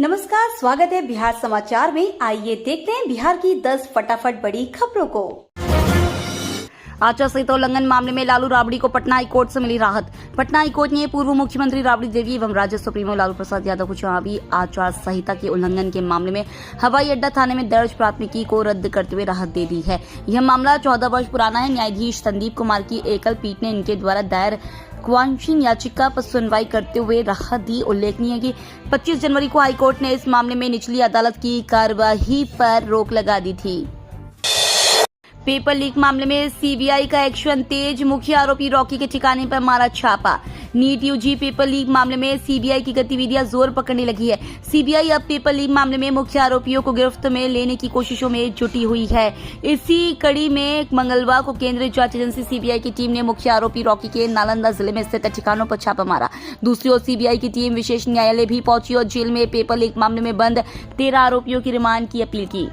नमस्कार, स्वागत है बिहार समाचार में। आइए देखते हैं बिहार की 10 फटाफट बड़ी खबरों को। आचार संहिता उल्लंघन मामले में लालू राबड़ी को पटना हाई कोर्ट से मिली राहत। पटना हाई कोर्ट ने पूर्व मुख्यमंत्री राबड़ी देवी एवं राज्य सुप्रीमो लालू प्रसाद यादव को चुनावी आचार संहिता के उल्लंघन के मामले में हवाई अड्डा थाने में दर्ज प्राथमिकी को रद्द करते हुए राहत दे दी है। यह मामला 14 वर्ष पुराना है। न्यायाधीश संदीप कुमार की एकल पीठ ने इनके द्वारा दायर क्वांशिंग याचिका पर सुनवाई करते हुए राहत दी। उल्लेखनीय है कि 25 जनवरी को हाईकोर्ट ने इस मामले में निचली अदालत की कार्यवाही पर रोक लगा दी थी। पेपर लीक मामले में सीबीआई का एक्शन तेज। मुख्य आरोपी रॉकी के ठिकाने पर मारा छापा। नीट यूजी पेपर लीक मामले में सीबीआई की गतिविधियां जोर पकड़ने लगी है। सीबीआई अब पेपर लीक मामले में मुख्य आरोपियों को गिरफ्त में लेने की कोशिशों में जुटी हुई है। इसी कड़ी में मंगलवार को केंद्रीय जांच एजेंसी सीबीआई की टीम ने मुख्य आरोपी रॉकी के नालंदा जिले में स्थित ठिकानों पर छापा मारा। दूसरी ओर सीबीआई की टीम विशेष न्यायालय भी पहुंची और जेल में पेपर लीक मामले में बंद 13 आरोपियों की रिमांड की अपील की।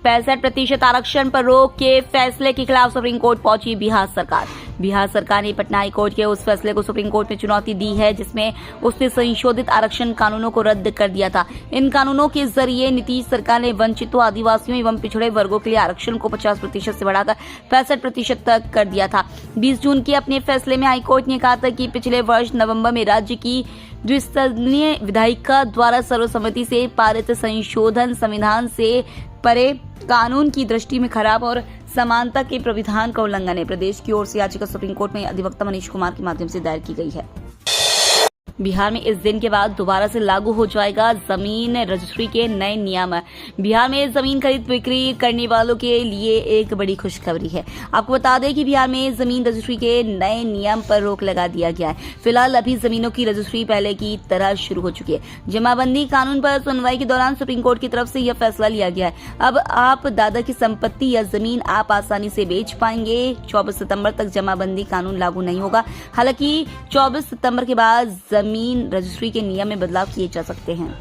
65% आरक्षण पर रोक के फैसले के खिलाफ सुप्रीम कोर्ट पहुंची बिहार सरकार। बिहार सरकार ने पटना हाई कोर्ट के उस फैसले को सुप्रीम कोर्ट में चुनौती दी है जिसमें उसने संशोधित आरक्षण कानूनों को रद्द कर दिया था। इन कानूनों के जरिए नीतीश सरकार ने वंचितों, आदिवासियों एवं पिछड़े वर्गों के लिए आरक्षण को 50% से बढ़ाकर 65% तक कर दिया था। 20 जून के अपने फैसले में हाईकोर्ट ने कहा था कि पिछले वर्ष नवंबर में राज्य की द्विसदनीय विधायिका द्वारा सर्वसम्मति से पारित संशोधन संविधान से परे कानून की दृष्टि में खराब और समानता के प्राविधान का उल्लंघन है। प्रदेश की ओर से याचिका सुप्रीम कोर्ट में अधिवक्ता मनीष कुमार के माध्यम से दायर की गई है। बिहार में इस दिन के बाद दोबारा से लागू हो जाएगा जमीन रजिस्ट्री के नए नियम। बिहार में जमीन खरीद बिक्री करने वालों के लिए एक बड़ी खुशखबरी है। आपको बता दें कि बिहार में जमीन रजिस्ट्री के नए नियम पर रोक लगा दिया गया है। फिलहाल अभी जमीनों की रजिस्ट्री पहले की तरह शुरू हो चुकी है। जमाबंदी कानून पर सुनवाई के दौरान सुप्रीम कोर्ट की तरफ से यह फैसला लिया गया है। अब आप दादा की संपत्ति या जमीन आप आसानी से बेच पाएंगे। 24 सितंबर तक जमाबंदी कानून लागू नहीं होगा। हालांकि 24 सितंबर के बाद जमीन रजिस्ट्री के नियम में बदलाव किए जा सकते हैं।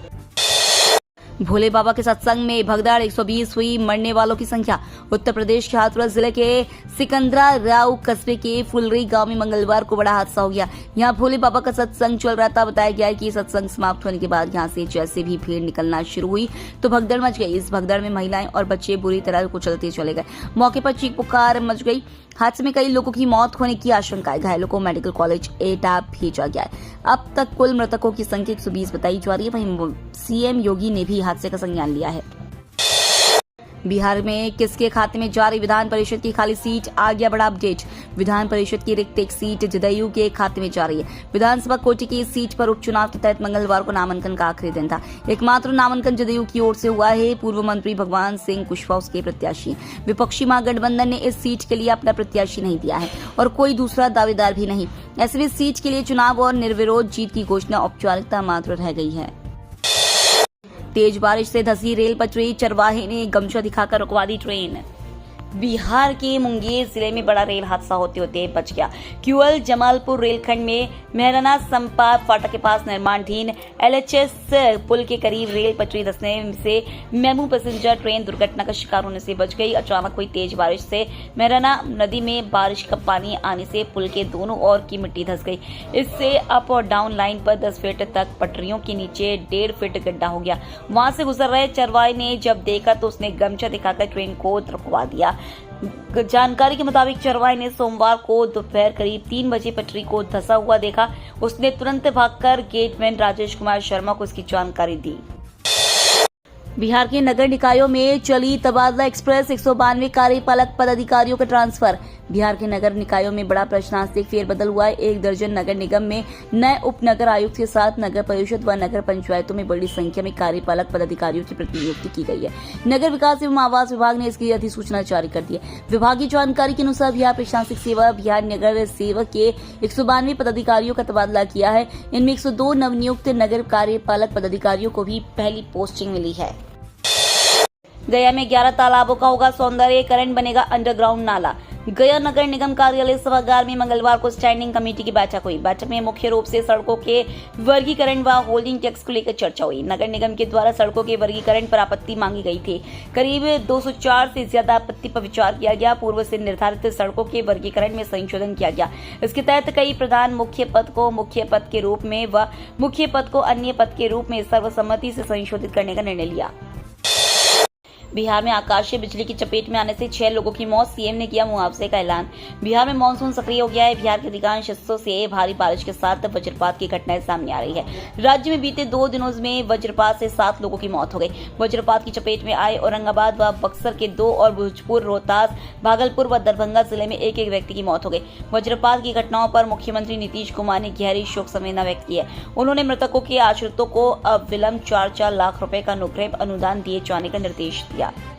भोले बाबा के सत्संग में भगदड़, 120 हुई मरने वालों की संख्या। उत्तर प्रदेश के हाथरस जिले के सिकंदरा राव कस्बे के फुलरी गांव में मंगलवार को बड़ा हादसा हो गया। यहां भोले बाबा का सत्संग चल रहा था। बताया गया है कि सत्संग समाप्त होने के बाद यहां से जैसे भी भीड़ निकलना शुरू हुई तो भगदड़ मच गई। इस भगदड़ में महिलाएं और बच्चे बुरी तरह कुचलते चले गए। मौके पर चीख पुकार मच गई। हादसे में कई लोगों की मौत होने की आशंका है। घायलों को मेडिकल कॉलेज एटा भेजा गया है। अब तक कुल मृतकों की संख्या 120 बताई जा रही है। वहीं सीएम योगी ने भी हादसे का संज्ञान लिया है। बिहार में किसके खाते में जा रही विधान परिषद की खाली सीट, आ गया बड़ा अपडेट। विधान परिषद की रिक्त एक सीट जदयू के खाते में जा रही है। विधानसभा कोटे की सीट पर उपचुनाव के तहत मंगलवार को नामांकन का आखिरी दिन था। एकमात्र नामांकन जदयू की ओर से हुआ है। पूर्व मंत्री भगवान सिंह कुशवाहा उसके प्रत्याशी। विपक्षी महागठबंधन ने इस सीट के लिए अपना प्रत्याशी नहीं दिया है और कोई दूसरा दावेदार भी नहीं। ऐसे में सीट के लिए चुनाव और निर्विरोध जीत की घोषणा औपचारिकता मात्र रह गई है। तेज बारिश से धंसी रेल पटरी, चरवाहे ने गमछा दिखाकर रुकवा दी ट्रेन। बिहार के मुंगेर जिले में बड़ा रेल हादसा होते होते बच गया। क्यूएल जमालपुर रेलखंड में मेहराना संपा फाटक के पास निर्माणाधीन एलएचएस पुल के करीब रेल पटरी धंसने से मेमू पैसेंजर ट्रेन दुर्घटना का शिकार होने से बच गई। अचानक हुई तेज बारिश से मेहराना नदी में बारिश का पानी आने से पुल के दोनों ओर की मिट्टी धंस गई। इससे अप और डाउन लाइन पर 10 फीट तक पटरियों के नीचे 1.5 फीट गड्ढा हो गया। वहां से गुजर रहे चरवाहे ने जब देखा तो उसने गमछा दिखाकर ट्रेन को रुकवा दिया। जानकारी के मुताबिक चरवाहे ने सोमवार को दोपहर करीब 3 बजे पटरी को धंसा हुआ देखा। उसने तुरंत भागकर गेटमैन राजेश कुमार शर्मा को इसकी जानकारी दी। बिहार के नगर निकायों में चली तबादला एक्सप्रेस, 192 कार्यपालक पदाधिकारियों का ट्रांसफर। बिहार के नगर निकायों में बड़ा प्रशासनिक फेरबदल हुआ है। 1 दर्जन नगर निगम में नए उप नगर आयुक्त के साथ नगर परिषद व नगर पंचायतों में बड़ी संख्या में कार्यपालक पदाधिकारियों की प्रतिनियुक्ति की गई है। नगर विकास एवं आवास विभाग ने इसकी अधिसूचना जारी कर दी है। विभागीय जानकारी के अनुसार बिहार प्रशासनिक सेवा बिहार नगर सेवक के 192 पदाधिकारियों का तबादला किया है। इनमें 102 नवनियुक्त नगर कार्यपालक पदाधिकारियों को भी पहली पोस्टिंग मिली है। गया में 11 तालाबों का होगा सौंदर्यीकरण, बनेगा अंडरग्राउंड नाला। गया नगर निगम कार्यालय सभागार में मंगलवार को स्टैंडिंग कमेटी की बैठक हुई। बैठक में मुख्य रूप से सड़कों के वर्गीकरण व होल्डिंग टैक्स को लेकर चर्चा हुई। नगर निगम के द्वारा सड़कों के वर्गीकरण पर आपत्ति मांगी गई थी। करीब 204 से ज्यादा आपत्ति पर विचार किया गया। पूर्व से निर्धारित सड़कों के वर्गीकरण में संशोधन किया गया। इसके तहत कई प्रधान मुख्य पद को मुख्य पद के रूप में व मुख्य पद को अन्य पद के रूप में सर्वसम्मति से संशोधित करने का निर्णय लिया। बिहार में आकाशीय बिजली की चपेट में आने से 6 लोगों की मौत, सीएम ने किया मुआवजे का ऐलान। बिहार में मानसून सक्रिय हो गया है। बिहार के अधिकांश हिस्सों से भारी बारिश के साथ वज्रपात की घटनाएं सामने आ रही है। राज्य में बीते 2 दिनों में वज्रपात से 7 लोगों की मौत हो गई। वज्रपात की चपेट में आए औरंगाबाद व बक्सर के 2 और भोजपुर, रोहतास, भागलपुर व दरभंगा जिले में एक व्यक्ति की मौत हो गई। वज्रपात की घटनाओं पर मुख्यमंत्री नीतीश कुमार ने गहरी शोक संवेदना व्यक्त की है। उन्होंने मृतकों के आश्रितों को अविलंब 4-4 लाख रुपए का अनुग्रह अनुदान दिए जाने का निर्देश दिया।